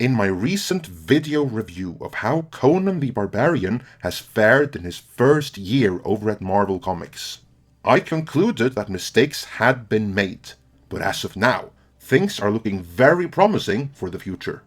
In my recent video review of how Conan the Barbarian has fared in his first year over at Marvel Comics, I concluded that mistakes had been made, but as of now, things are looking very promising for the future.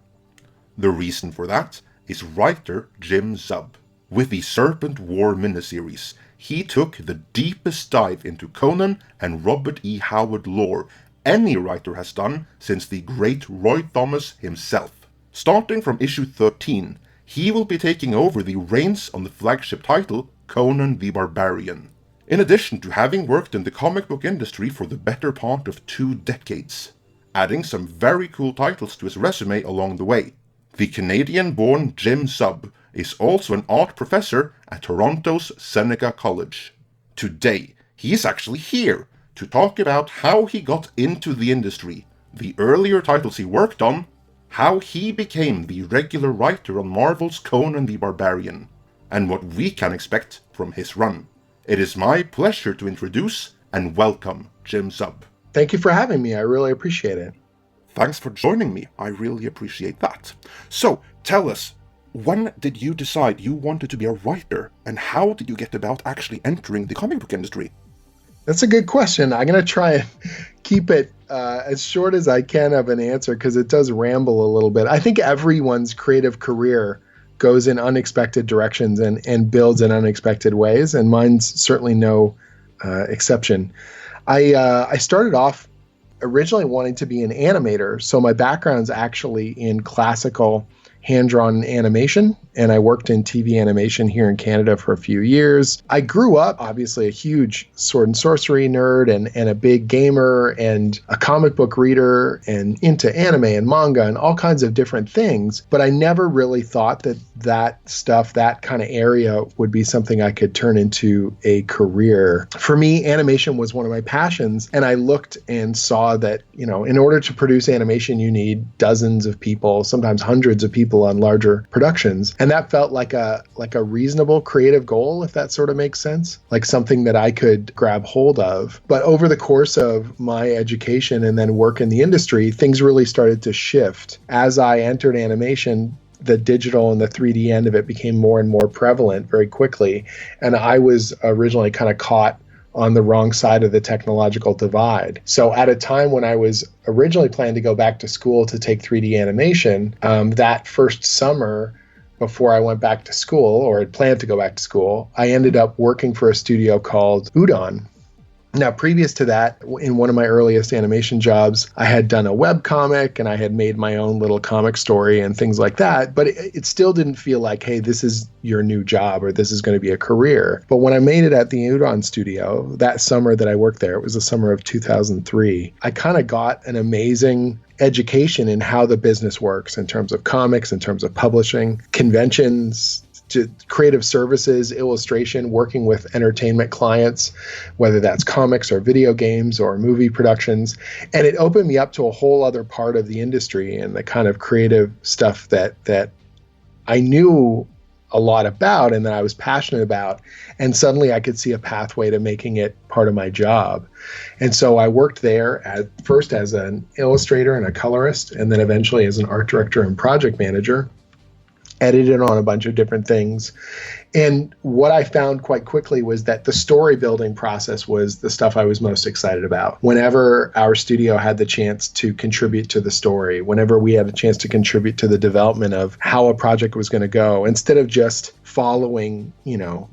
The reason for that is writer Jim Zub. With the Serpent War miniseries, he took the deepest dive into Conan and Robert E. Howard lore any writer has done since the great Roy Thomas himself. Starting from issue 13, he will be taking over the reins on the flagship title, Conan the Barbarian. In addition to having worked in the comic book industry for the better part of 2 decades, adding some very cool titles to his resume along the way. The Canadian-born Jim Zub is also an art professor at Toronto's Seneca College. Today, he is actually here to talk about how he got into the industry, the earlier titles he worked on, how he became the regular writer on Marvel's Conan the Barbarian, and what we can expect from his run. It is my pleasure to introduce and welcome Jim Zub. Thank you for having me. I really appreciate it. Thanks for joining me. I really appreciate that. So, tell us, when did you decide you wanted to be a writer, and how did you get about actually entering the comic book industry? That's a good question. I'm going to try and keep it as short as I can of an answer because it does ramble a little bit. I think everyone's creative career goes in unexpected directions and builds in unexpected ways, and mine's certainly no exception. I started off originally wanting to be an animator, so my background's actually in classical hand-drawn animation, and I worked in TV animation here in Canada for a few years. I grew up, obviously, a huge sword and sorcery nerd and a big gamer and a comic book reader and into anime and manga and all kinds of different things, but I never really thought that stuff, that kind of area would be something I could turn into a career. For me, animation was one of my passions, and I looked and saw that, in order to produce animation, you need dozens of people, sometimes hundreds of people on larger productions. And that felt like a reasonable creative goal, if that sort of makes sense, like something that I could grab hold of. But over the course of my education and then work in the industry, things really started to shift. As I entered animation, the digital and the 3D end of it became more and more prevalent very quickly. And I was originally kind of caught on the wrong side of the technological divide. So at a time when I was originally planning to go back to school to take 3D animation, that first summer before I went back to school, or had planned to go back to school, I ended up working for a studio called Udon. Now, previous to that, in one of my earliest animation jobs, I had done a webcomic and I had made my own little comic story and things like that. But it still didn't feel like, hey, this is your new job or this is going to be a career. But when I made it at the Udon studio, that summer that I worked there, it was the summer of 2003, I kind of got an amazing education in how the business works in terms of comics, in terms of publishing, conventions, to creative services, illustration, working with entertainment clients, whether that's comics or video games or movie productions. And it opened me up to a whole other part of the industry and the kind of creative stuff that I knew a lot about and that I was passionate about. And suddenly I could see a pathway to making it part of my job. And so I worked there at first as an illustrator and a colorist, and then eventually as an art director and project manager. Edited on a bunch of different things. And what I found quite quickly was that the story building process was the stuff I was most excited about. Whenever our studio had the chance to contribute to the story, whenever we had a chance to contribute to the development of how a project was going to go, instead of just following,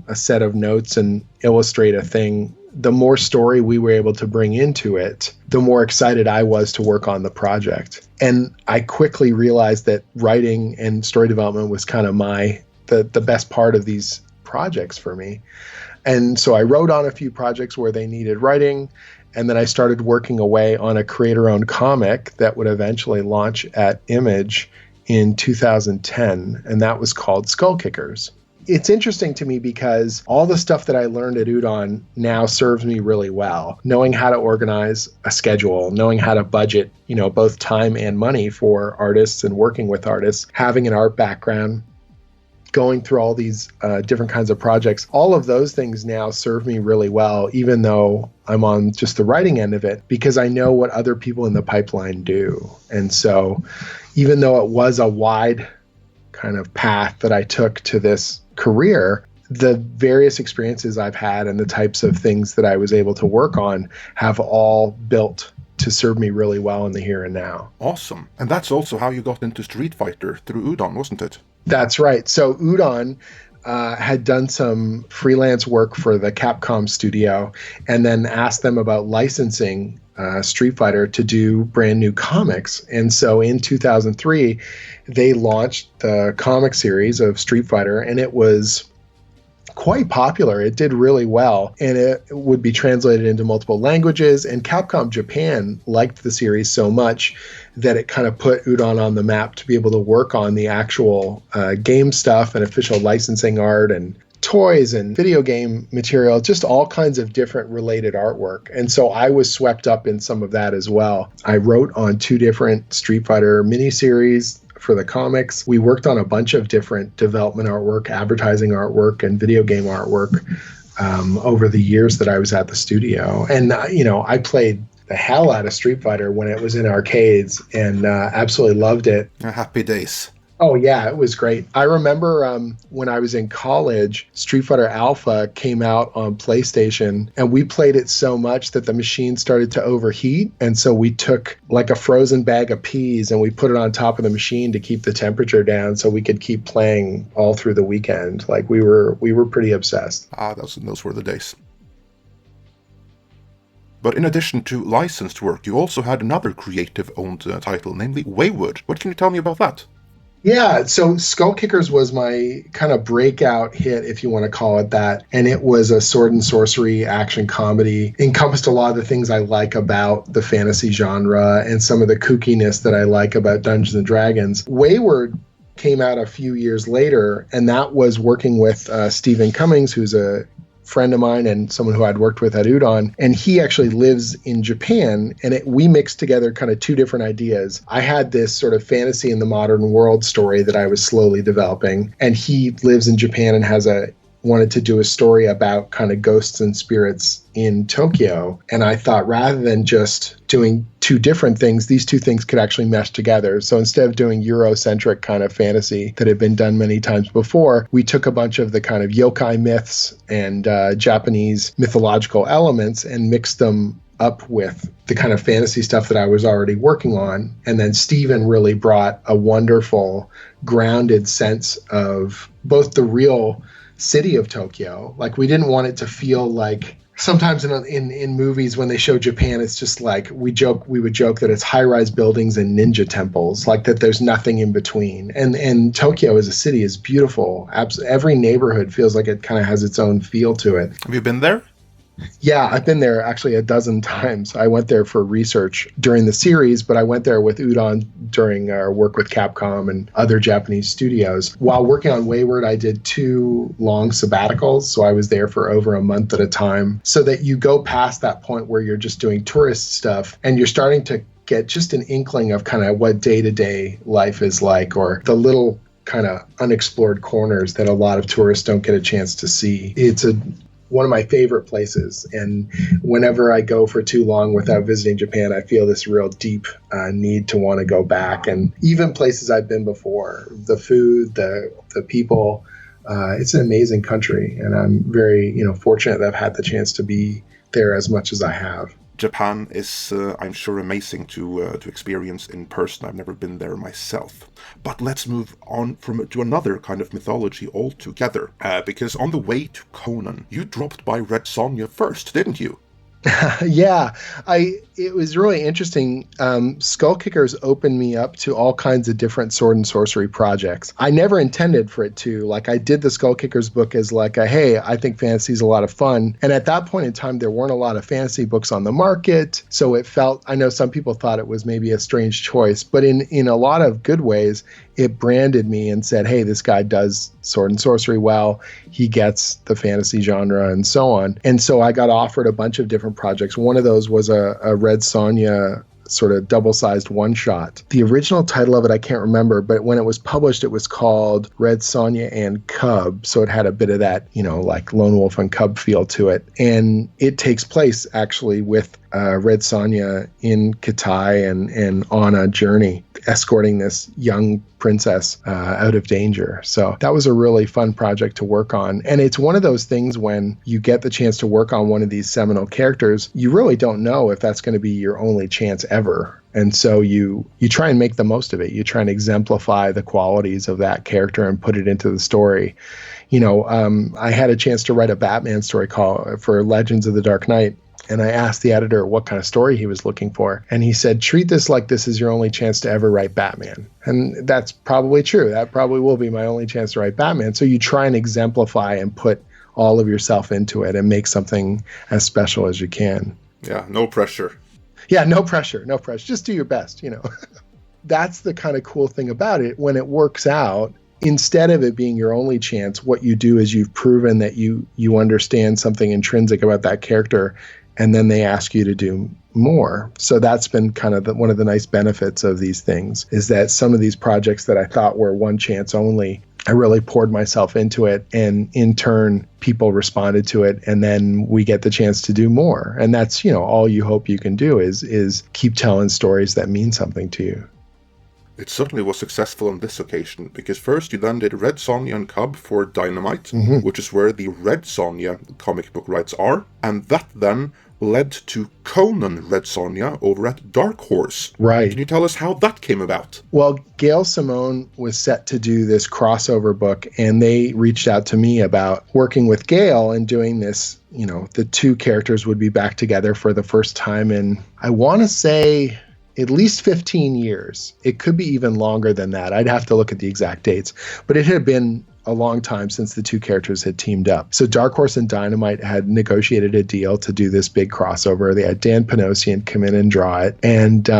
a set of notes and illustrate a thing, the more story we were able to bring into it, the more excited I was to work on the project. And I quickly realized that writing and story development was kind of the best part of these projects for me. And so I wrote on a few projects where they needed writing, and then I started working away on a creator-owned comic that would eventually launch at Image in 2010, and that was called Skullkickers. It's interesting to me because all the stuff that I learned at Udon now serves me really well. Knowing how to organize a schedule, knowing how to budget, both time and money for artists and working with artists, having an art background, going through all these different kinds of projects, all of those things now serve me really well, even though I'm on just the writing end of it, because I know what other people in the pipeline do. And so even though it was a wide kind of path that I took to this career, the various experiences I've had and the types of things that I was able to work on have all built to serve me really well in the here and now. Awesome. And that's also how you got into Street Fighter through Udon, wasn't it? That's right. So Udon had done some freelance work for the Capcom studio and then asked them about licensing Street Fighter to do brand new comics. And so in 2003, they launched the comic series of Street Fighter, and it was quite popular. It did really well, and it would be translated into multiple languages. And Capcom Japan liked the series so much that it kind of put Udon on the map to be able to work on the actual game stuff and official licensing art and toys and video game material, just all kinds of different related artwork. And so I was swept up in some of that as well. I wrote on 2 different Street Fighter miniseries for the comics. We worked on a bunch of different development artwork, advertising artwork, and video game artwork over the years that I was at the studio. And, I played the hell out of Street Fighter when it was in arcades and absolutely loved it. Happy days. Oh, yeah, it was great. I remember when I was in college, Street Fighter Alpha came out on PlayStation, and we played it so much that the machine started to overheat. And so we took like a frozen bag of peas and we put it on top of the machine to keep the temperature down so we could keep playing all through the weekend. Like we were pretty obsessed. Those were the days. But in addition to licensed work, you also had another creative-owned title, namely Waywood. What can you tell me about that? Yeah, so Skullkickers was my kind of breakout hit, if you want to call it that. And it was a sword and sorcery action comedy. Encompassed a lot of the things I like about the fantasy genre and some of the kookiness that I like about Dungeons and Dragons. Wayward came out a few years later, and that was working with Stephen Cummings, who's a friend of mine and someone who I'd worked with at Udon, and he actually lives in Japan, and we mixed together kind of 2 different ideas. I had this sort of fantasy in the modern world story that I was slowly developing, and he lives in Japan and wanted to do a story about kind of ghosts and spirits in Tokyo. And I thought rather than just doing 2 different things, these 2 things could actually mesh together. So instead of doing Eurocentric kind of fantasy that had been done many times before, we took a bunch of the kind of yokai myths and Japanese mythological elements and mixed them up with the kind of fantasy stuff that I was already working on. And then Stephen really brought a wonderful, grounded sense of both the real city of Tokyo. Like, we didn't want it to feel like sometimes in movies when they show Japan, it's just like we would joke that it's high-rise buildings and ninja temples, like that there's nothing in between. And Tokyo as a city is beautiful. Every neighborhood feels like it kind of has its own feel to it. Have you been there? Yeah, I've been there actually a dozen times. I went there for research during the series, but I went there with Udon during our work with Capcom and other Japanese studios. While working on Wayward, I did 2 long sabbaticals, so I was there for over a month at a time, so that you go past that point where you're just doing tourist stuff and you're starting to get just an inkling of kind of what day-to-day life is like, or the little kind of unexplored corners that a lot of tourists don't get a chance to see. It's one of my favorite places, and whenever I go for too long without visiting Japan, I feel this real deep need to want to go back. And even places I've been before, the food, the people, it's an amazing country, and I'm very fortunate that I've had the chance to be there as much as I have. Japan is, I'm sure, amazing to experience in person. I've never been there myself. But let's move on to another kind of mythology altogether. Because on the way to Conan, you dropped by Red Sonja first, didn't you? Yeah, it was really interesting. Skullkickers opened me up to all kinds of different sword and sorcery projects. I never intended for it to. Like, I did the Skullkickers book as like hey, I think fantasy is a lot of fun. And at that point in time, there weren't a lot of fantasy books on the market. So it felt, I know some people thought it was maybe a strange choice, but in a lot of good ways, it branded me and said, hey, this guy does sword and sorcery well. He gets the fantasy genre and so on. And so I got offered a bunch of different projects. One of those was a Red Sonja sort of double-sized one-shot. The original title of it, I can't remember, but when it was published, it was called Red Sonja and Cub. So it had a bit of that, like Lone Wolf and Cub feel to it. And it takes place actually with Red Sonja in Kitai and on a journey, escorting this young princess out of danger. So that was a really fun project to work on. And it's one of those things when you get the chance to work on one of these seminal characters, you really don't know if that's going to be your only chance ever. And so you try and make the most of it. You try and exemplify the qualities of that character and put it into the story. I had a chance to write a Batman story for Legends of the Dark Knight. And I asked the editor what kind of story he was looking for. And he said, treat this like this is your only chance to ever write Batman. And that's probably true. That probably will be my only chance to write Batman. So you try and exemplify and put all of yourself into it and make something as special as you can. Yeah, no pressure. Yeah, no pressure. Just do your best, That's the kind of cool thing about it. When it works out, instead of it being your only chance, what you do is you've proven that you understand something intrinsic about that character, and then they ask you to do more. So that's been kind of one of the nice benefits of these things, is that some of these projects that I thought were one chance only, I really poured myself into it, and in turn, people responded to it, and then we get the chance to do more. And that's, all you hope you can do is keep telling stories that mean something to you. It certainly was successful on this occasion, because first you then did Red Sonja and Cub for Dynamite, which is where the Red Sonja comic book rights are, and that then led to Conan Red Sonja over at Dark Horse. Right. Can you tell us how that came about? Well, Gail Simone was set to do this crossover book, and they reached out to me about working with Gail and doing this. The two characters would be back together for the first time in, I want to say, at least 15 years. It could be even longer than that. I'd have to look at the exact dates. But it had been a long time since the two characters had teamed up. So Dark Horse and Dynamite had negotiated a deal to do this big crossover. They had Dan Panosian come in and draw it. And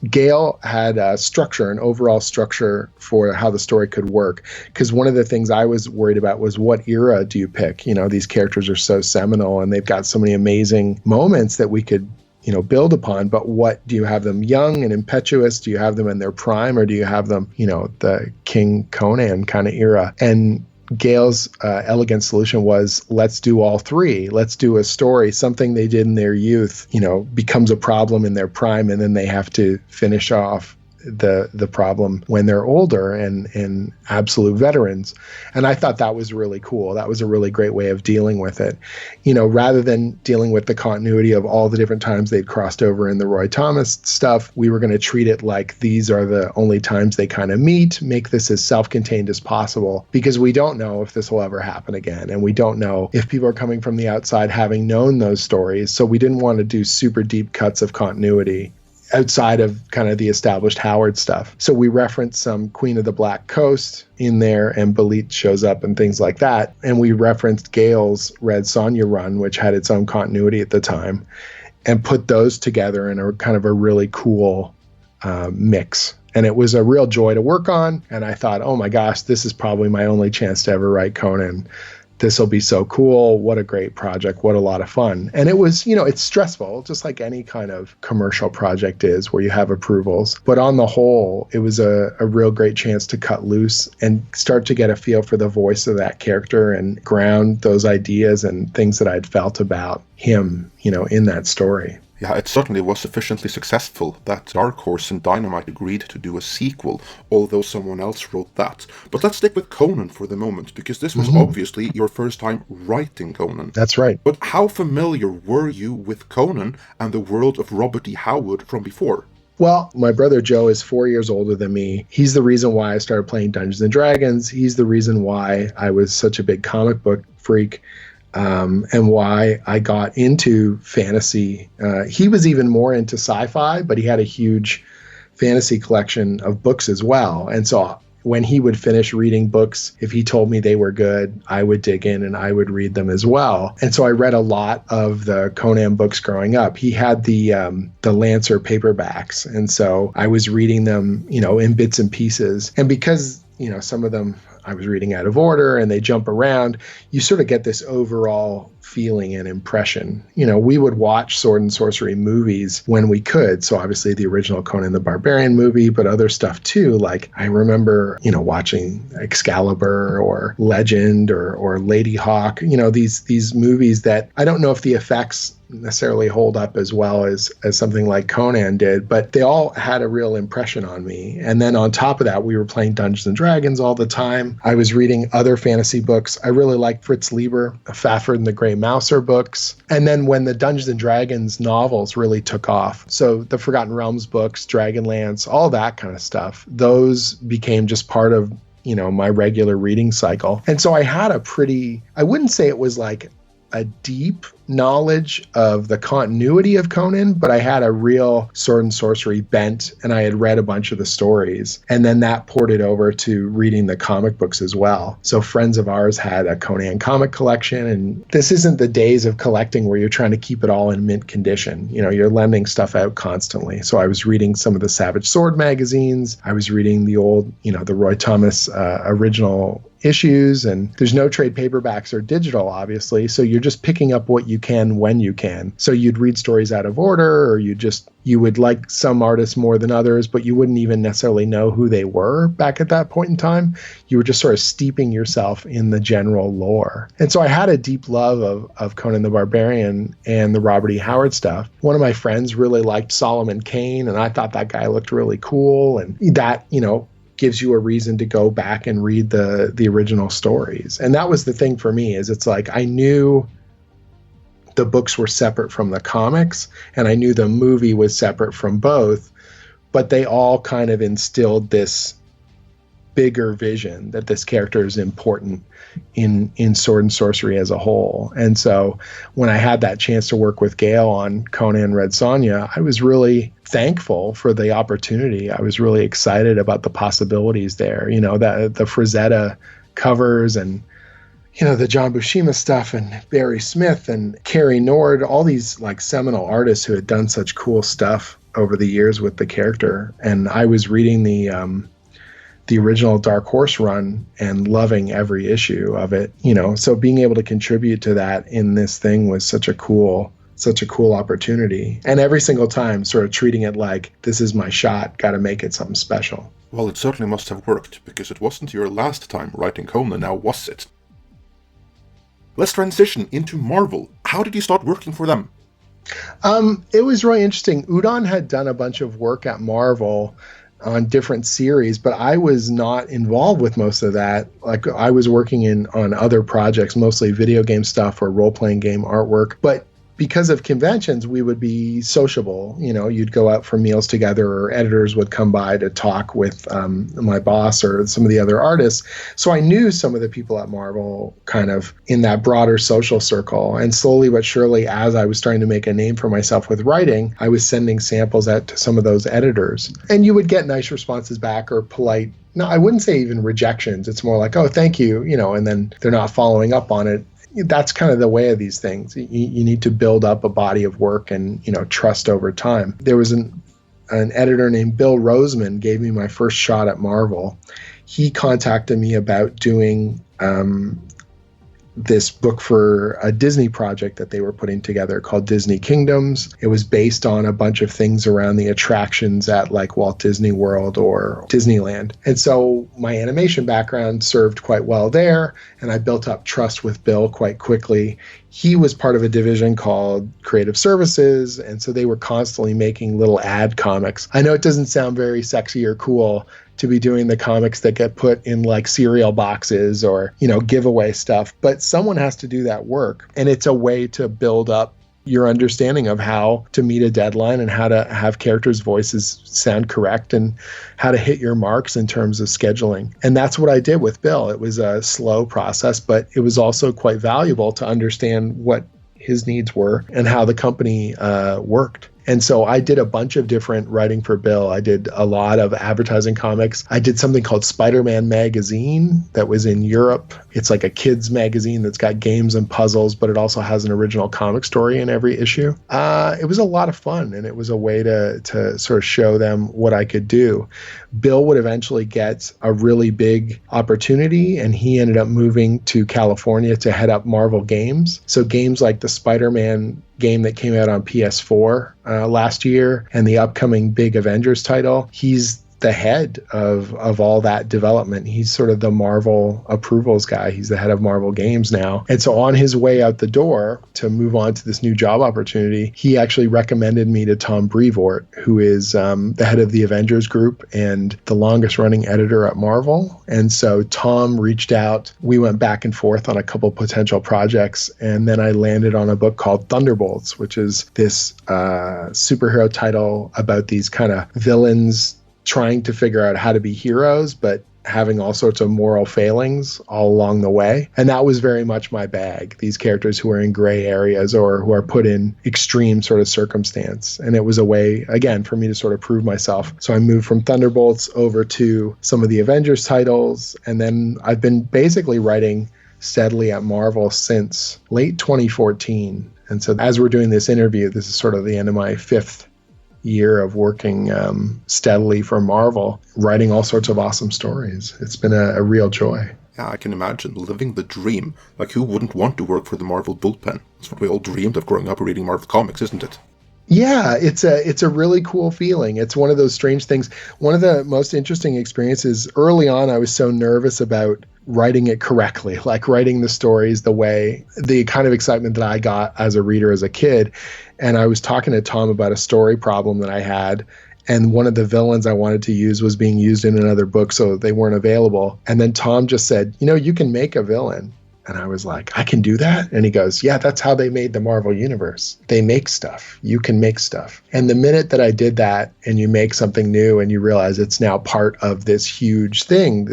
Gail had a structure, an overall structure for how the story could work. Because one of the things I was worried about was, what era do you pick? These characters are so seminal and they've got so many amazing moments that we could build upon, but what do you have them young and impetuous? Do you have them in their prime, or do you have them, the King Conan kind of era? And Gail's elegant solution was, let's do all three. Let's do a story, something they did in their youth, becomes a problem in their prime, and then they have to finish off the problem when they're older and absolute veterans. And I thought that was really cool. That was a really great way of dealing with it. Rather than dealing with the continuity of all the different times they'd crossed over in the Roy Thomas stuff, we were going to treat it like these are the only times they kind of meet, make this as self-contained as possible, because we don't know if this will ever happen again. And we don't know if people are coming from the outside having known those stories. So we didn't want to do super deep cuts of continuity outside of kind of the established Howard stuff. So we reference some Queen of the Black Coast in there, and Belit shows up and things like that. And we referenced Gail's Red Sonja run, which had its own continuity at the time, and put those together in a kind of a really cool mix. And it was a real joy to work on. And I thought, oh my gosh, this is probably my only chance to ever write Conan. This will be so cool. What a great project. What a lot of fun. And it was, it's stressful, just like any kind of commercial project is, where you have approvals. But on the whole, it was a real great chance to cut loose and start to get a feel for the voice of that character and ground those ideas and things that I'd felt about him, in that story. Yeah, it certainly was sufficiently successful that Dark Horse and Dynamite agreed to do a sequel, although someone else wrote that. But let's stick with Conan for the moment, because this was obviously your first time writing Conan. That's right. But how familiar were you with Conan and the world of Robert E. Howard from before? Well, my brother Joe is 4 years older than me. He's the reason why I started playing Dungeons & Dragons. He's the reason why I was such a big comic book freak. And why I got into fantasy. He was even more into sci-fi, but he had a huge fantasy collection of books as well. And so when he would finish reading books, if he told me they were good, I would dig in and I would read them as well. And so I read a lot of the Conan books growing up. He had the Lancer paperbacks. And so I was reading them, in bits and pieces. And because, some of them I was reading out of order and they jump around, you sort of get this overall feeling and impression. You know, we would watch sword and sorcery movies when we could. So obviously the original Conan the Barbarian movie, but other stuff too. Like I remember, you know, watching Excalibur or Legend or Lady Hawk, you know, these movies that I don't know if the effects necessarily hold up as well as something like Conan did, but they all had a real impression on me. And then on top of that, we were playing Dungeons and Dragons all the time. I was reading other fantasy books. I really liked Fritz Leiber, Fafhrd and the Grey Mouser books. And then when the Dungeons and Dragons novels really took off, so the Forgotten Realms books, Dragonlance, all that kind of stuff, those became just part of, you know, my regular reading cycle. And so I had I wouldn't say it was like a deep knowledge of the continuity of Conan, but I had a real sword and sorcery bent, and I had read a bunch of the stories, and then that ported over to reading the comic books as well. So friends of ours had a Conan comic collection, and this isn't the days of collecting where you're trying to keep it all in mint condition. You know, you're lending stuff out constantly. So I was reading some of the Savage Sword magazines. I was reading the old, you know, the Roy Thomas original issues, and there's no trade paperbacks or digital, obviously. So you're just picking up what you can when you can. So you'd read stories out of order, or you would like some artists more than others, but you wouldn't even necessarily know who they were back at that point in time. You were just sort of steeping yourself in the general lore. And so I had a deep love of Conan the Barbarian and the Robert E. Howard stuff. One of my friends really liked Solomon Kane, and I thought that guy looked really cool. And that, you know, gives you a reason to go back and read the original stories. And that was the thing for me, is it's like I knew the books were separate from the comics, and I knew the movie was separate from both, but they all kind of instilled this bigger vision that this character is important in sword and sorcery as a whole. And so when I had that chance to work with Gail on Conan Red Sonja, I was really thankful for the opportunity. I was really excited about the possibilities there. You know, the Frazetta covers, and you know, the John Buscema stuff, and Barry Smith and Carrie Nord, all these like seminal artists who had done such cool stuff over the years with the character. And I was reading the original Dark Horse run and loving every issue of it, you know. So being able to contribute to that in this thing was such a cool opportunity. And every single time sort of treating it like, this is my shot, got to make it something special. Well, it certainly must have worked, because it wasn't your last time writing Conan, now was it? Let's transition into Marvel. How did you start working for them? It was really interesting. Udon had done a bunch of work at Marvel on different series, but I was not involved with most of that. Like I was working on other projects, mostly video game stuff or role-playing game artwork. But because of conventions, we would be sociable. You know, you'd go out for meals together, or editors would come by to talk with my boss or some of the other artists. So I knew some of the people at Marvel kind of in that broader social circle. And slowly but surely, as I was starting to make a name for myself with writing, I was sending samples out to some of those editors. And you would get nice responses back, or polite. No, I wouldn't say even rejections. It's more like, oh, thank you, you know, and then they're not following up on it. That's kind of the way of these things. You need to build up a body of work and, you know, trust over time. There was an editor named Bill Roseman gave me my first shot at Marvel. He contacted me about doing this book for a Disney project that they were putting together called Disney Kingdoms. It was based on a bunch of things around the attractions at like Walt Disney World or Disneyland. And so my animation background served quite well there, and I built up trust with Bill quite quickly. He was part of a division called Creative Services, and so they were constantly making little ad comics. I know it doesn't sound very sexy or cool to be doing the comics that get put in like cereal boxes or, you know, giveaway stuff, but someone has to do that work. And it's a way to build up your understanding of how to meet a deadline and how to have characters' voices sound correct and how to hit your marks in terms of scheduling. And that's what I did with Bill. It was a slow process, but it was also quite valuable to understand what his needs were and how the company worked. And so I did a bunch of different writing for Bill. I did a lot of advertising comics. I did something called Spider-Man Magazine that was in Europe. It's like a kids magazine that's got games and puzzles, but it also has an original comic story in every issue. It was a lot of fun, and it was a way to sort of show them what I could do. Bill would eventually get a really big opportunity, and he ended up moving to California to head up Marvel Games. So games like the Spider-Man game that came out on PS4 last year and the upcoming big Avengers title, he's the head of all that development. He's sort of the Marvel approvals guy. He's the head of Marvel Games now. And so on his way out the door to move on to this new job opportunity, he actually recommended me to Tom Brevoort, who is the head of the Avengers group and the longest running editor at Marvel. And so Tom reached out. We went back and forth on a couple potential projects. And then I landed on a book called Thunderbolts, which is this superhero title about these kind of villains trying to figure out how to be heroes, but having all sorts of moral failings all along the way. And that was very much my bag, these characters who are in gray areas or who are put in extreme sort of circumstance. And it was a way, again, for me to sort of prove myself. So I moved from Thunderbolts over to some of the Avengers titles. And then I've been basically writing steadily at Marvel since late 2014. And so as we're doing this interview, this is sort of the end of my 5th year of working steadily for Marvel, writing all sorts of awesome stories. It's been a real joy. Yeah, I can imagine living the dream. Like, who wouldn't want to work for the Marvel bullpen? That's what we all dreamed of growing up reading Marvel comics, isn't it? Yeah, it's a really cool feeling. It's one of those strange things. One of the most interesting experiences early on, I was so nervous about writing it correctly, like writing the stories the kind of excitement that I got as a reader as a kid. And I was talking to Tom about a story problem that I had. And one of the villains I wanted to use was being used in another book, so they weren't available. And then Tom just said, you can make a villain. And I was like, I can do that? And he goes, yeah, that's how they made the Marvel Universe. They make stuff. You can make stuff. And the minute that I did that and you make something new and you realize it's now part of this huge thing,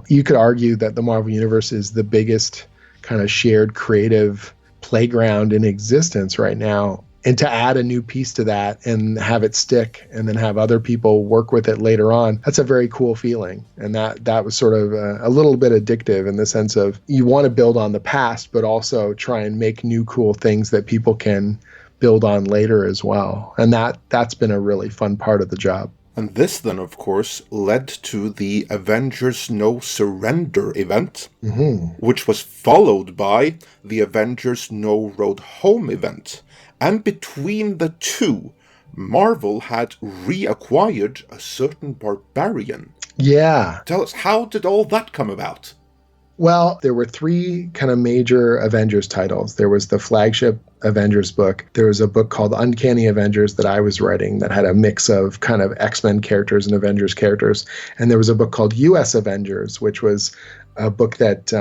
you could argue that the Marvel Universe is the biggest kind of shared creative playground in existence right now. And to add a new piece to that and have it stick and then have other people work with it later on, that's a very cool feeling. And that was sort of a little bit addictive in the sense of you want to build on the past, but also try and make new cool things that people can build on later as well. And that's been a really fun part of the job. And this then, of course, led to the Avengers No Surrender event, which was followed by the Avengers No Road Home event. And between the two, Marvel had reacquired a certain barbarian. Yeah. Tell us, how did all that come about? Well, there were 3 kind of major Avengers titles. There was the flagship Avengers book. There was a book called Uncanny Avengers that I was writing that had a mix of kind of X-Men characters and Avengers characters. And there was a book called US Avengers, which was a book that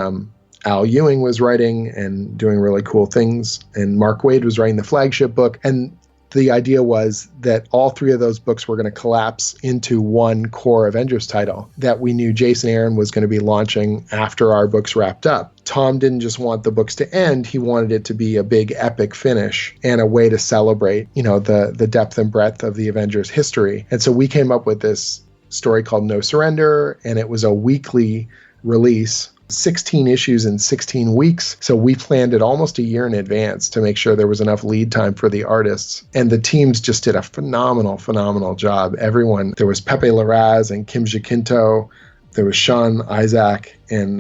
Al Ewing was writing and doing really cool things. And Mark Waid was writing the flagship book. And the idea was that all 3 of those books were going to collapse into one core Avengers title that we knew Jason Aaron was going to be launching after our books wrapped up. Tom didn't just want the books to end. He wanted it to be a big epic finish and a way to celebrate, the depth and breadth of the Avengers history. And so we came up with this story called No Surrender, and it was a weekly release. 16 issues in 16 weeks. So we planned it almost a year in advance to make sure there was enough lead time for the artists. And the teams just did a phenomenal job. Everyone, there was Pepe Larraz and Kim Jacinto, there was Sean Isaac and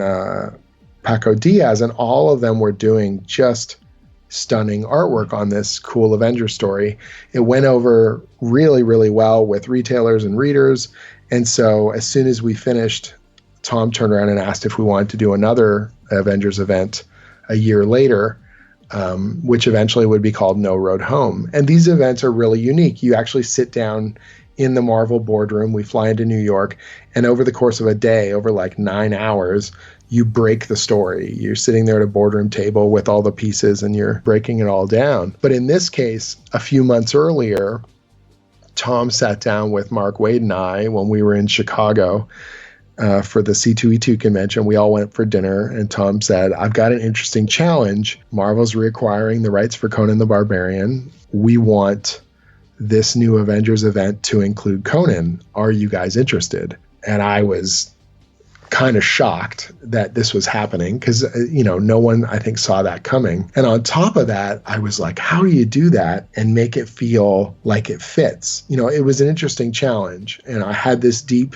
Paco Diaz, and all of them were doing just stunning artwork on this cool Avengers story. It went over really, really well with retailers and readers. And so as soon as we finished, Tom turned around and asked if we wanted to do another Avengers event a year later, which eventually would be called No Road Home. And these events are really unique. You actually sit down in the Marvel boardroom. We fly into New York, and over the course of a day, over like 9 hours, you break the story. You're sitting there at a boardroom table with all the pieces, and you're breaking it all down. But in this case, a few months earlier, Tom sat down with Mark Waid and I when we were in Chicago for the C2E2 convention. We all went for dinner, and Tom said, I've got an interesting challenge. Marvel's reacquiring the rights for Conan the Barbarian. We want this new Avengers event to include Conan. Are you guys interested? And I was kind of shocked that this was happening because, no one, I think, saw that coming. And on top of that, I was like, how do you do that and make it feel like it fits? It was an interesting challenge. And I had this deep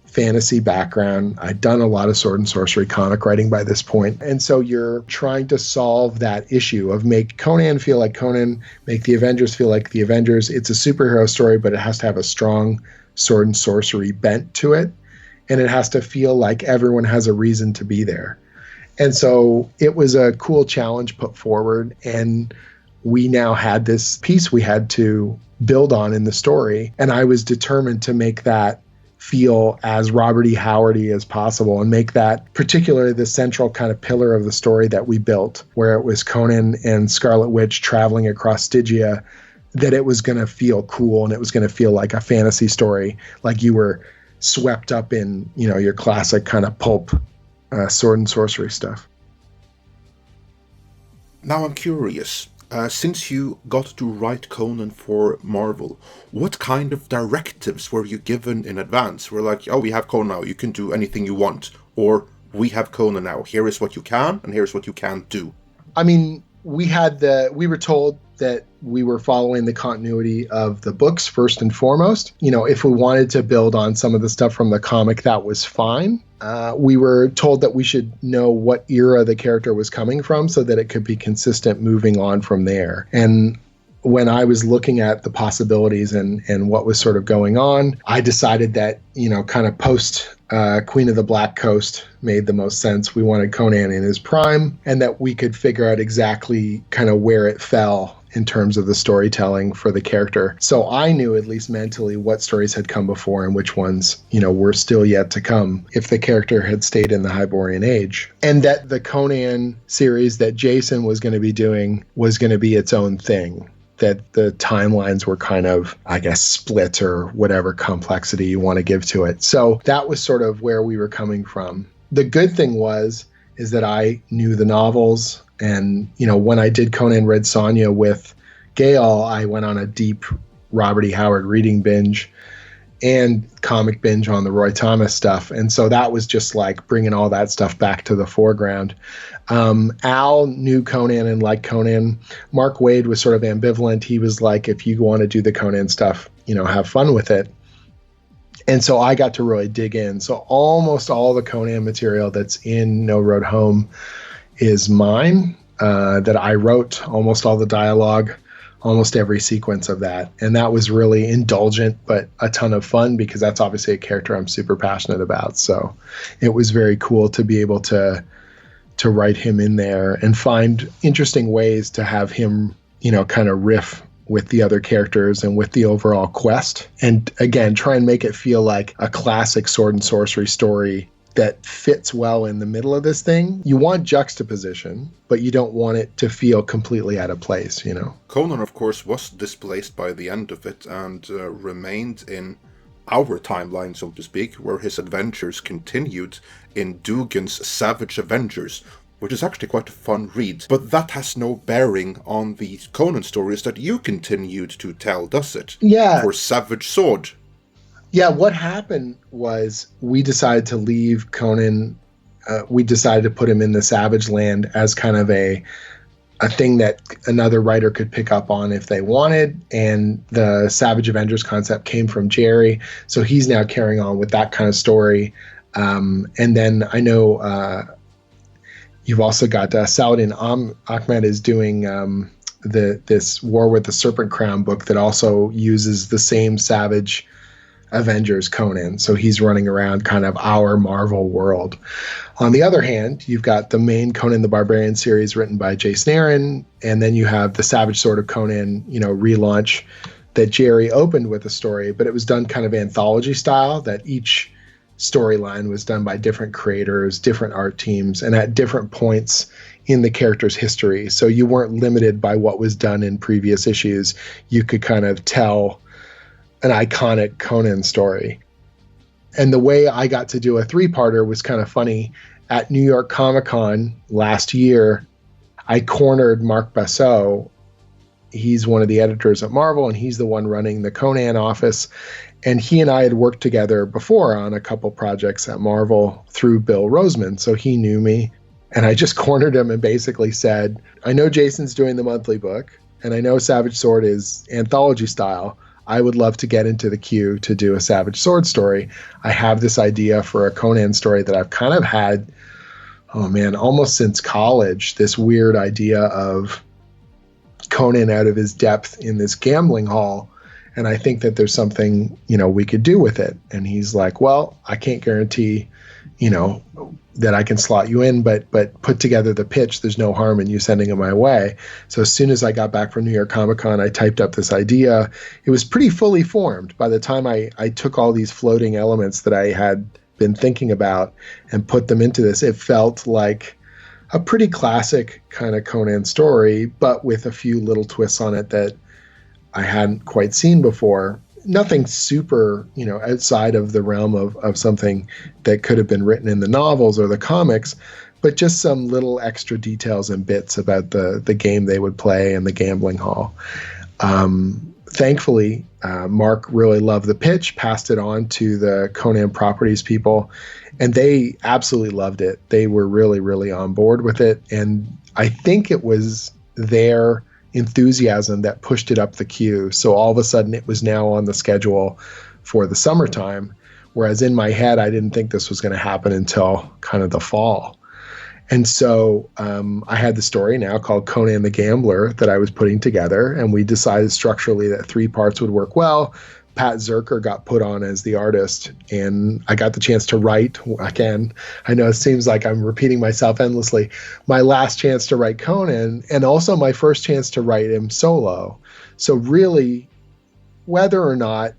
fantasy background. I'd done a lot of sword and sorcery comic writing by this point. And so you're trying to solve that issue of make Conan feel like Conan, make the Avengers feel like the Avengers. It's a superhero story, but it has to have a strong sword and sorcery bent to it. And it has to feel like everyone has a reason to be there. And so it was a cool challenge put forward. And we now had this piece we had to build on in the story. And I was determined to make that feel as Robert E. Howardy as possible and make that particularly the central kind of pillar of the story that we built, where it was Conan and Scarlet Witch traveling across Stygia, that it was going to feel cool and it was going to feel like a fantasy story, like you were swept up in, your classic kind of pulp sword and sorcery stuff. Now I'm curious, since you got to write Conan for Marvel, what kind of directives were you given in advance? We're like, oh, we have Conan now, you can do anything you want. Or we have Conan now, here is what you can and here's what you can't do. I mean, we were told that we were following the continuity of the books first and foremost. If we wanted to build on some of the stuff from the comic, that was fine. We were told that we should know what era the character was coming from so that it could be consistent moving on from there. And when I was looking at the possibilities and what was sort of going on, I decided that, kind of post Queen of the Black Coast made the most sense. We wanted Conan in his prime, and that we could figure out exactly kind of where it fell in terms of the storytelling for the character. So I knew, at least mentally, what stories had come before and which ones, were still yet to come if the character had stayed in the Hyborian Age. And that the Conan series that Jason was going to be doing was going to be its own thing. That the timelines were kind of, I guess, split or whatever complexity you want to give to it. So that was sort of where we were coming from. The good thing is that I knew the novels. And, when I did Conan Read Sonja with Gail, I went on a deep Robert E. Howard reading binge and comic binge on the Roy Thomas stuff. And so that was just like bringing all that stuff back to the foreground. Al knew Conan and liked Conan. Mark Waid was sort of ambivalent. He was like, if you want to do the Conan stuff, have fun with it. And so I got to really dig in. So almost all the Conan material that's in No Road Home is mine, that I wrote, almost all the dialogue, almost every sequence of that. And that was really indulgent, but a ton of fun because that's obviously a character I'm super passionate about. So it was very cool to be able to write him in there and find interesting ways to have him, kind of riff with the other characters and with the overall quest. And again, try and make it feel like a classic sword and sorcery story that fits well in the middle of this thing. You want juxtaposition, but you don't want it to feel completely out of place, Conan, of course, was displaced by the end of it and remained in our timeline, so to speak, where his adventures continued in Dugan's Savage Avengers, which is actually quite a fun read. But that has no bearing on the Conan stories that you continued to tell, does it? Yeah. For Savage Sword. Yeah, what happened was we decided to leave Conan. We decided to put him in the Savage Land as kind of a thing that another writer could pick up on if they wanted. And the Savage Avengers concept came from Jerry. So he's now carrying on with that kind of story. And then I know you've also got Saladin Ahmed is doing this War with the Serpent Crown book that also uses the same Savage Avengers Conan. So he's running around kind of our Marvel world. On the other hand, you've got the main Conan the Barbarian series written by Jason Aaron, and then you have the Savage Sword of Conan, relaunch that Jerry opened with a story, but it was done kind of anthology style, that each storyline was done by different creators, different art teams, and at different points in the character's history. So you weren't limited by what was done in previous issues. You could kind of tell an iconic Conan story. And the way I got to do a 3-parter was kind of funny. At New York Comic Con last year, I cornered Mark Bassot He's one of the editors at Marvel, and he's the one running the Conan office. And he and I had worked together before on a couple projects at Marvel through Bill Roseman. So he knew me. And I just cornered him and basically said, I know Jason's doing the monthly book, and I know Savage Sword is anthology style. I would love to get into the queue to do a Savage Sword story. I have this idea for a Conan story that I've kind of had, almost since college, this weird idea of Conan out of his depth in this gambling hall. And I think that there's something, we could do with it. And he's like, well, I can't guarantee, that I can slot you in, but put together the pitch. There's no harm in you sending it my way. So as soon as I got back from New York Comic Con, I typed up this idea. It was pretty fully formed by the time I took all these floating elements that I had been thinking about and put them into this. It felt like a pretty classic kind of Conan story, but with a few little twists on it that I hadn't quite seen before. Nothing super, outside of the realm of something that could have been written in the novels or the comics, but just some little extra details and bits about the game they would play and the gambling hall. Thankfully, Mark really loved the pitch, passed it on to the Conan Properties people, and they absolutely loved it. They were really, really on board with it. And I think it was their enthusiasm that pushed it up the queue. So all of a sudden it was now on the schedule for the summertime. Whereas in my head, I didn't think this was going to happen until kind of the fall. And so I had the story now called Conan the Gambler that I was putting together. And we decided structurally that 3 parts would work well. Pat Zerker got put on as the artist, and I got the chance to write again. I know it seems like I'm repeating myself endlessly. My last chance to write Conan, and also my first chance to write him solo. So really, whether or not,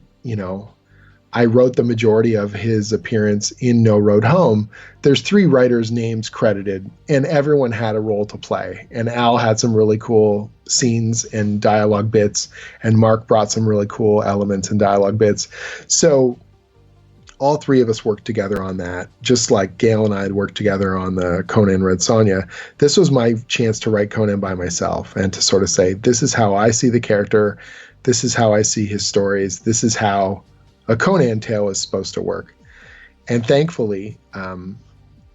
I wrote the majority of his appearance in No Road Home, there's 3 writers' names credited, and everyone had a role to play. And Al had some really cool scenes and dialogue bits, and Mark brought some really cool elements and dialogue bits. So all 3 of us worked together on that, just like Gail and I had worked together on the Conan Red Sonja. This was my chance to write Conan by myself and to sort of say, this is how I see the character, this is how I see his stories, this is how a Conan tale is supposed to work. And thankfully,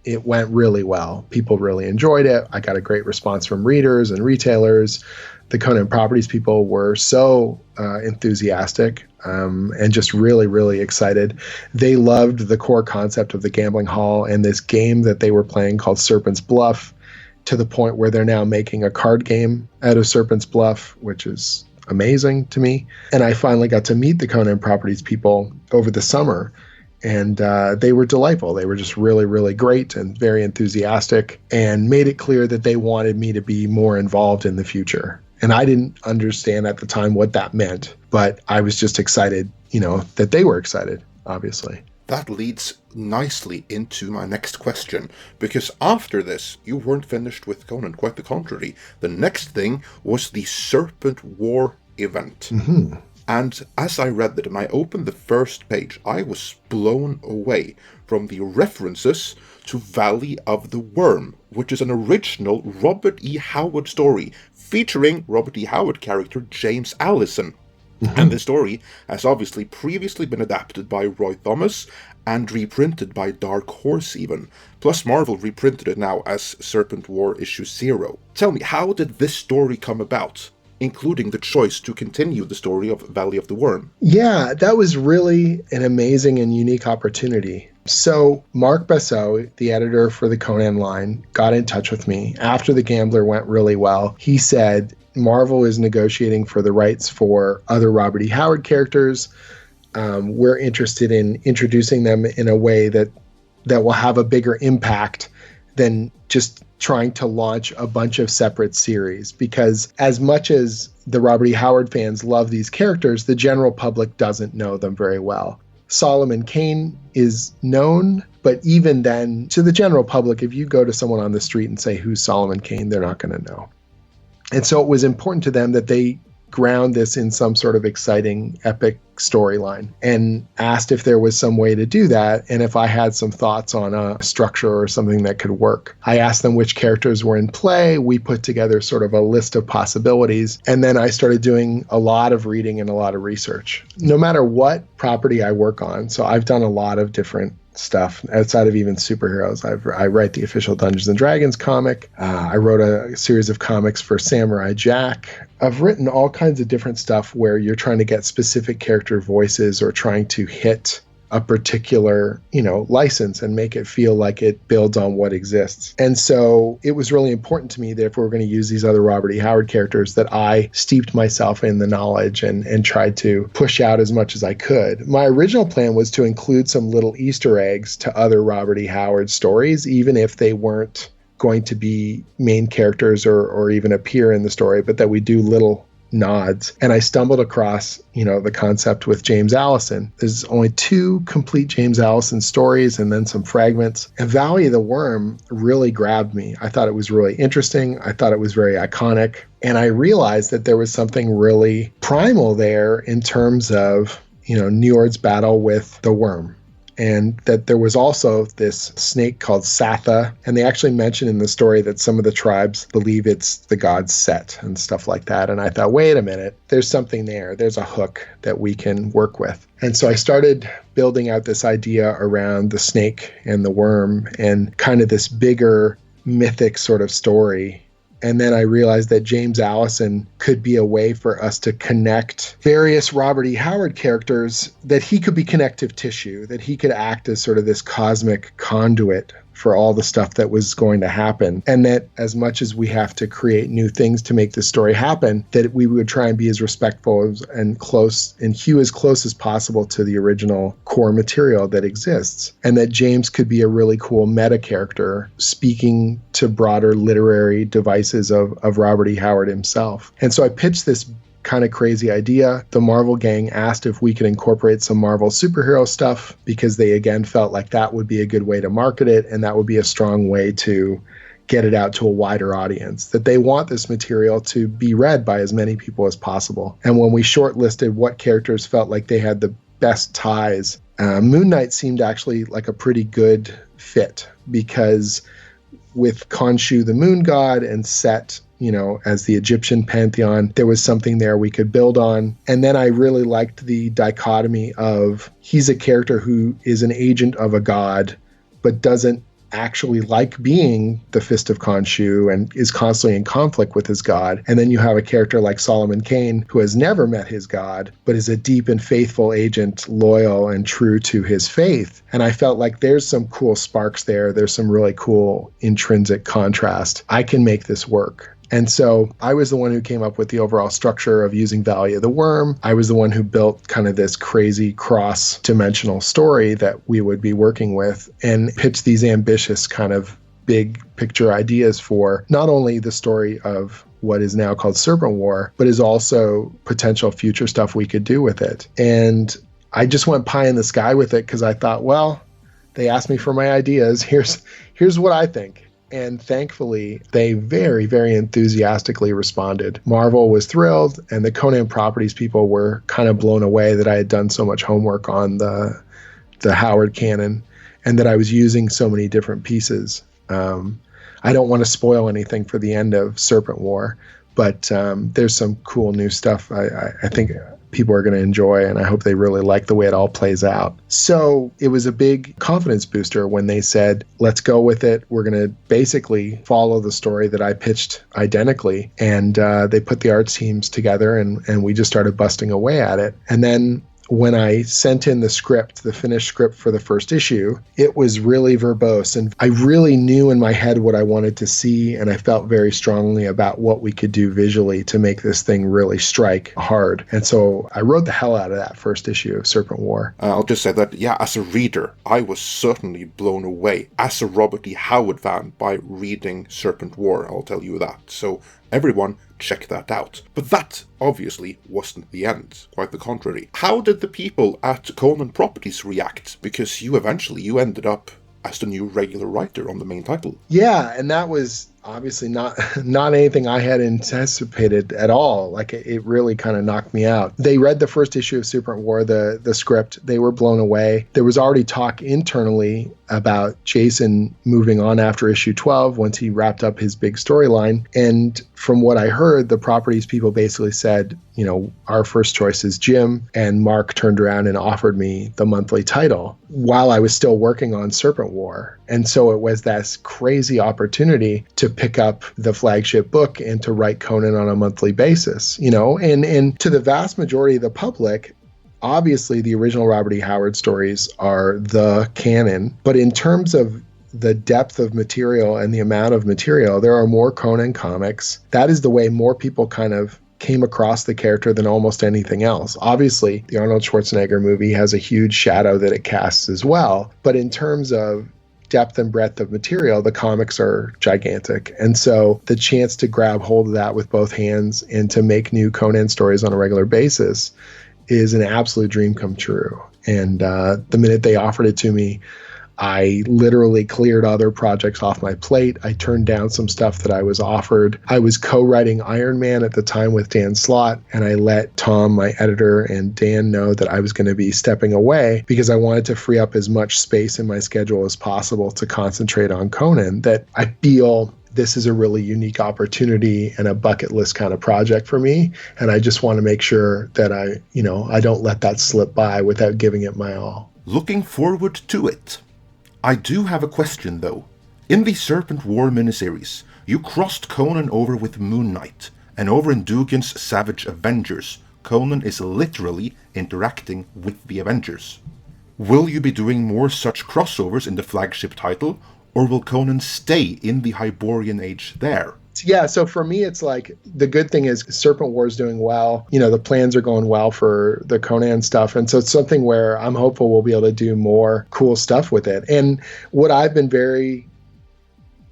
it went really well. People really enjoyed it. I got a great response from readers and retailers. The Conan Properties people were so enthusiastic and just really, really excited. They loved the core concept of the gambling hall and this game that they were playing called Serpent's Bluff, to the point where they're now making a card game out of Serpent's Bluff, which is amazing to me. And I finally got to meet the Conan Properties people over the summer, and they were delightful. They were just really, really great and very enthusiastic, and made it clear that they wanted me to be more involved in the future. And I didn't understand at the time what that meant, but I was just excited, that they were excited, obviously. That leads nicely into my next question, because after this, you weren't finished with Conan, quite the contrary. The next thing was the Serpent War event. Mm-hmm. And as I read it and I opened the first page, I was blown away from the references to Valley of the Worm, which is an original Robert E. Howard story featuring Robert E. Howard character James Allison. Mm-hmm. And the story has obviously previously been adapted by Roy Thomas and reprinted by Dark Horse even. Plus Marvel reprinted it now as Serpent War issue 0. Tell me, how did this story come about, including the choice to continue the story of Valley of the Worm? Yeah, that was really an amazing and unique opportunity. So Mark Bassot, the editor for the Conan line, got in touch with me after The Gambler went really well. He said, Marvel is negotiating for the rights for other Robert E. Howard characters. We're interested in introducing them in a way that will have a bigger impact than just trying to launch a bunch of separate series. Because as much as the Robert E. Howard fans love these characters, the general public doesn't know them very well. Solomon Kane is known, but even then, to the general public, if you go to someone on the street and say, who's Solomon Kane, they're not going to know. And so it was important to them that they ground this in some sort of exciting, epic storyline, and asked if there was some way to do that and if I had some thoughts on a structure or something that could work. I asked them which characters were in play. We put together sort of a list of possibilities, and then I started doing a lot of reading and a lot of research. No matter what property I work on, so I've done a lot of different stuff outside of even superheroes. I write the official Dungeons and Dragons comic. I wrote a series of comics for Samurai Jack. I've written all kinds of different stuff where you're trying to get specific character voices or trying to hit a particular, license and make it feel like it builds on what exists. And so it was really important to me that if we were going to use these other Robert E. Howard characters, that I steeped myself in the knowledge and tried to push out as much as I could. My original plan was to include some little Easter eggs to other Robert E. Howard stories, even if they weren't going to be main characters or even appear in the story, but that we do little nods. And I stumbled across, the concept with James Allison. There's only 2 complete James Allison stories and then some fragments. And Valley of the Worm really grabbed me. I thought it was really interesting. I thought it was very iconic. And I realized that there was something really primal there in terms of, Njord's battle with the worm. And that there was also this snake called Satha. And they actually mention in the story that some of the tribes believe it's the god Set and stuff like that. And I thought, wait a minute, there's something there. There's a hook that we can work with. And so I started building out this idea around the snake and the worm and kind of this bigger mythic sort of story. And then I realized that James Allison could be a way for us to connect various Robert E. Howard characters, that he could be connective tissue, that he could act as sort of this cosmic conduit for all the stuff that was going to happen. And that as much as we have to create new things to make this story happen, that we would try and be as respectful and close and hew as close as possible to the original core material that exists. And that James could be a really cool meta character speaking to broader literary devices of Robert E. Howard himself. And so I pitched this kind of crazy idea. The Marvel gang asked if we could incorporate some Marvel superhero stuff because they again felt like that would be a good way to market it and that would be a strong way to get it out to a wider audience, that they want this material to be read by as many people as possible. And when we shortlisted what characters felt like they had the best ties, Moon Knight seemed actually like a pretty good fit because with Khonshu the moon god and Set, as the Egyptian pantheon, there was something there we could build on. And then I really liked the dichotomy of he's a character who is an agent of a god, but doesn't actually like being the Fist of Khonshu and is constantly in conflict with his god. And then you have a character like Solomon Kane who has never met his god, but is a deep and faithful agent, loyal and true to his faith. And I felt like there's some cool sparks there. There's some really cool intrinsic contrast. I can make this work. And so I was the one who came up with the overall structure of using Valley of the Worm. I was the one who built kind of this crazy cross-dimensional story that we would be working with and pitched these ambitious kind of big picture ideas for not only the story of what is now called Serpent War, but is also potential future stuff we could do with it. And I just went pie in the sky with it because I thought, well, they asked me for my ideas. Here's what I think. And thankfully, they very, very enthusiastically responded. Marvel was thrilled, and the Conan Properties people were kind of blown away that I had done so much homework on the Howard canon and that I was using so many different pieces. I don't want to spoil anything for the end of Serpent War, but there's some cool new stuff I think people are going to enjoy, and I hope they really like the way it all plays out. So it was a big confidence booster when they said, let's go with it. We're going to basically follow the story that I pitched identically. And they put the art teams together and we just started busting away at it. And then when I sent in the script, the finished script for the first issue, it was really verbose. And I really knew in my head what I wanted to see. And I felt very strongly about what we could do visually to make this thing really strike hard. And so I wrote the hell out of that first issue of Serpent War. I'll just say that, as a reader, I was certainly blown away as a Robert E. Howard fan by reading Serpent War, I'll tell you that. So everyone, check that out. But that obviously wasn't the end, quite the contrary. How did the people at Conan Properties react? Because you ended up as the new regular writer on the main title. Yeah, and that was obviously not anything I had anticipated at all. Like it really kind of knocked me out. They read the first issue of Serpent War, the script. They were blown away. There was already talk internally about Jason moving on after issue 12 once he wrapped up his big storyline. And from what I heard, the properties people basically said, our first choice is Jim, and Mark turned around and offered me the monthly title while I was still working on Serpent War. And so it was this crazy opportunity to pick up the flagship book and to write Conan on a monthly basis, and to the vast majority of the public, obviously the original Robert E. Howard stories are the canon, but in terms of the depth of material and the amount of material, there are more Conan comics. That is the way more people kind of came across the character than almost anything else. Obviously, the Arnold Schwarzenegger movie has a huge shadow that it casts as well, but in terms of depth and breadth of material, the comics are gigantic. And so the chance to grab hold of that with both hands and to make new Conan stories on a regular basis is an absolute dream come true. And the minute they offered it to me, I literally cleared other projects off my plate. I turned down some stuff that I was offered. I was co-writing Iron Man at the time with Dan Slott, and I let Tom, my editor, and Dan know that I was going to be stepping away because I wanted to free up as much space in my schedule as possible to concentrate on Conan. That I feel this is a really unique opportunity and a bucket list kind of project for me. And I just want to make sure that I don't let that slip by without giving it my all. Looking forward to it. I do have a question though. In the Serpent War miniseries, you crossed Conan over with Moon Knight, and over in Dugan's Savage Avengers, Conan is literally interacting with the Avengers. Will you be doing more such crossovers in the flagship title, or will Conan stay in the Hyborian Age there? Yeah, so for me, it's like the good thing is Serpent War is doing well. The plans are going well for the Conan stuff. And so it's something where I'm hopeful we'll be able to do more cool stuff with it. And what I've been very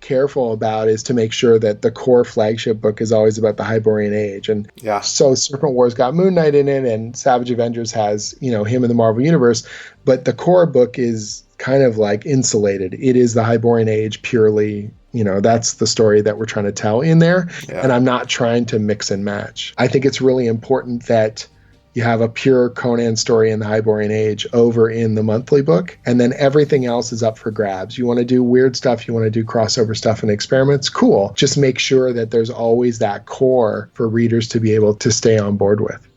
careful about is to make sure that the core flagship book is always about the Hyborian Age. And so Serpent War's got Moon Knight in it, and Savage Avengers has, him in the Marvel Universe. But the core book is kind of like insulated. It is the Hyborian Age purely. That's the story that we're trying to tell in there. Yeah. And I'm not trying to mix and match. I think it's really important that you have a pure Conan story in the Hyborian Age over in the monthly book, and then everything else is up for grabs. You want to do weird stuff, you want to do crossover stuff and experiments, cool. Just make sure that there's always that core for readers to be able to stay on board with.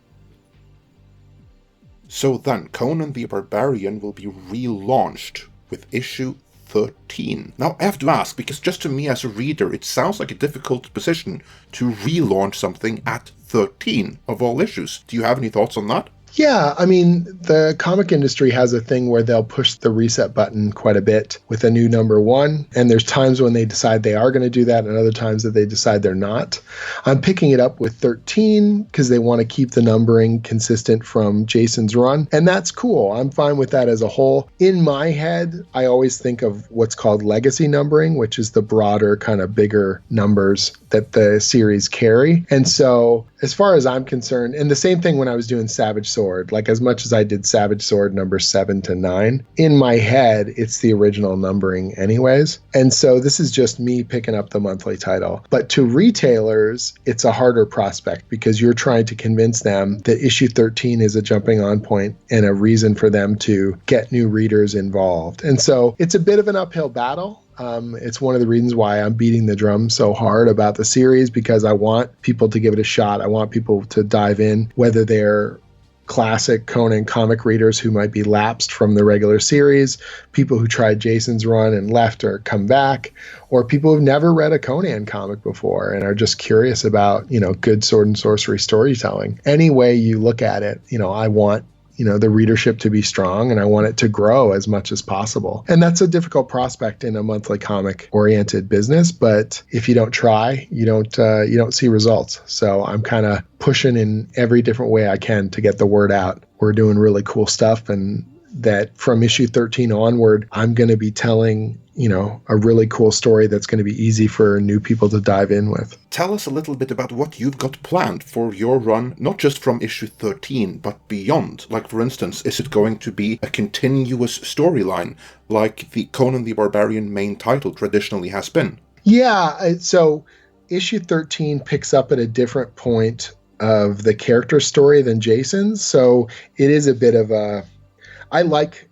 So then, Conan the Barbarian will be relaunched with issue 13. Now, I have to ask, because just to me as a reader, it sounds like a difficult position to relaunch something at 13 of all issues. Do you have any thoughts on that? Yeah, I mean, the comic industry has a thing where they'll push the reset button quite a bit with a new number one. And there's times when they decide they are going to do that and other times that they decide they're not. I'm picking it up with 13 because they want to keep the numbering consistent from Jason's run. And that's cool. I'm fine with that as a whole. In my head, I always think of what's called legacy numbering, which is the broader, kind of bigger numbers that the series carry. And so as far as I'm concerned, and the same thing when I was doing Savage Sword, like as much as I did Savage Sword numbers 7 to 9, in my head, it's the original numbering anyways. And so this is just me picking up the monthly title. But to retailers, it's a harder prospect because you're trying to convince them that issue 13 is a jumping on point and a reason for them to get new readers involved. And so it's a bit of an uphill battle. It's one of the reasons why I'm beating the drum so hard about the series, because I want people to give it a shot. I want people to dive in, whether they're classic Conan comic readers who might be lapsed from the regular series, people who tried Jason's run and left or come back, or people who've never read a Conan comic before and are just curious about, good sword and sorcery storytelling. Any way you look at it, I want the readership to be strong, and I want it to grow as much as possible. And that's a difficult prospect in a monthly comic oriented business, but if you don't try, you don't see results. So I'm kind of pushing in every different way I can to get the word out. We're doing really cool stuff, and that from issue 13 onward, I'm going to be telling a really cool story that's going to be easy for new people to dive in with. Tell us a little bit about what you've got planned for your run, not just from issue 13, but beyond. Like, for instance, is it going to be a continuous storyline like the Conan the Barbarian main title traditionally has been? Yeah, so issue 13 picks up at a different point of the character story than Jason's, so it is a bit of a... I like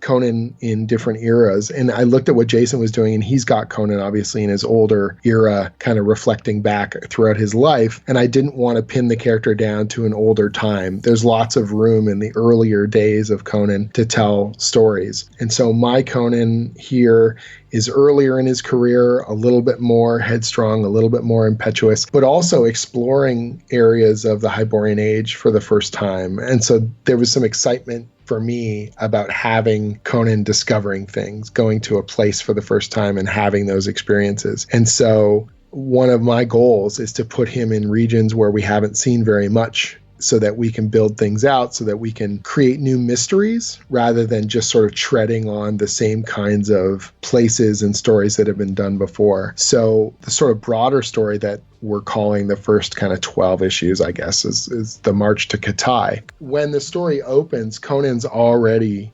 Conan in different eras. And I looked at what Jason was doing, and he's got Conan obviously in his older era, kind of reflecting back throughout his life. And I didn't want to pin the character down to an older time. There's lots of room in the earlier days of Conan to tell stories. And so my Conan here is earlier in his career, a little bit more headstrong, a little bit more impetuous, but also exploring areas of the Hyborian Age for the first time. And so there was some excitement for me about having Conan discovering things, going to a place for the first time and having those experiences. And so one of my goals is to put him in regions where we haven't seen very much, so that we can build things out, so that we can create new mysteries rather than just sort of treading on the same kinds of places and stories that have been done before. So the sort of broader story that we're calling the first kind of 12 issues, I guess, is the March to Katai. When the story opens, Conan's already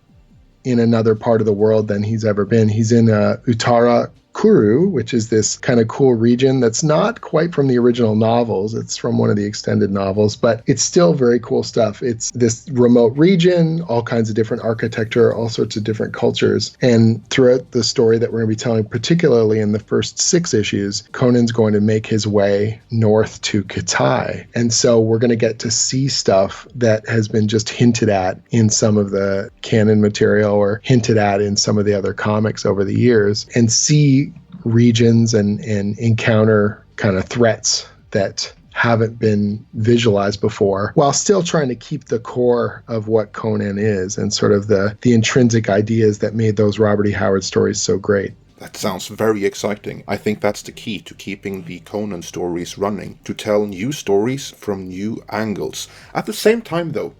in another part of the world than he's ever been. He's in Uttara Kuru, which is this kind of cool region that's not quite from the original novels. It's from one of the extended novels, but it's still very cool stuff. It's this remote region, all kinds of different architecture, all sorts of different cultures. And throughout the story that we're going to be telling, particularly in the first 6 issues, Conan's going to make his way north to Katai. And so we're going to get to see stuff that has been just hinted at in some of the canon material or hinted at in some of the other comics over the years, and see regions and encounter kind of threats that haven't been visualized before, while still trying to keep the core of what Conan is and sort of the intrinsic ideas that made those Robert E. Howard stories so great. That sounds very exciting. I think that's the key to keeping the Conan stories running, to tell new stories from new angles. At the same time, though,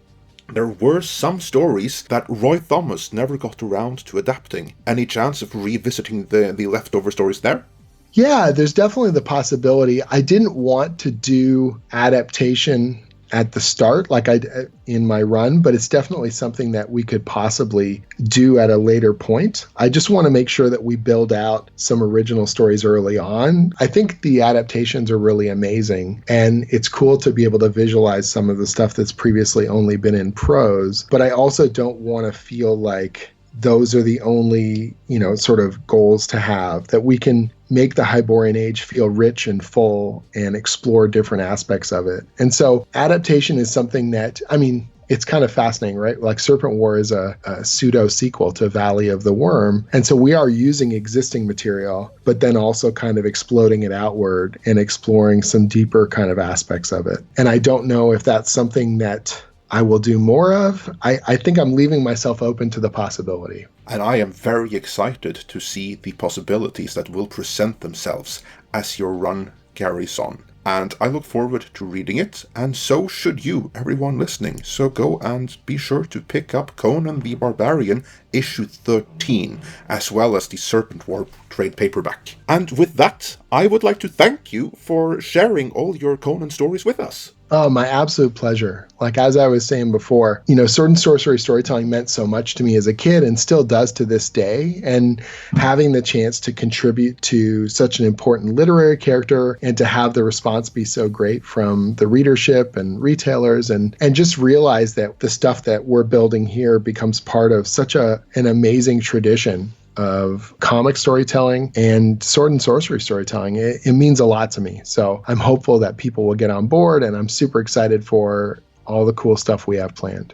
there were some stories that Roy Thomas never got around to adapting. Any chance of revisiting the leftover stories there? Yeah, there's definitely the possibility. I didn't want to do adaptation at the start, like I in my run, but it's definitely something that we could possibly do at a later point. I just want to make sure that we build out some original stories early on. I think the adaptations are really amazing, and it's cool to be able to visualize some of the stuff that's previously only been in prose, but I also don't want to feel like those are the only, sort of goals to have, that we can make the Hyborian Age feel rich and full and explore different aspects of it. And so adaptation is something that, it's kind of fascinating, right? Like Serpent War is a pseudo sequel to Valley of the Worm. And so we are using existing material, but then also kind of exploding it outward and exploring some deeper kind of aspects of it. And I don't know if that's something that I will do more of. I think I'm leaving myself open to the possibility. And I am very excited to see the possibilities that will present themselves as your run carries on. And I look forward to reading it, and so should you, everyone listening. So go and be sure to pick up Conan the Barbarian, issue 13, as well as the Serpent War trade paperback. And with that, I would like to thank you for sharing all your Conan stories with us. Oh, my absolute pleasure. Like, as I was saying before, sword and sorcery storytelling meant so much to me as a kid and still does to this day. And having the chance to contribute to such an important literary character and to have the response be so great from the readership and retailers, and just realize that the stuff that we're building here becomes part of such an amazing tradition of comic storytelling and sword and sorcery storytelling. It means a lot to me. So I'm hopeful that people will get on board, and I'm super excited for all the cool stuff we have planned.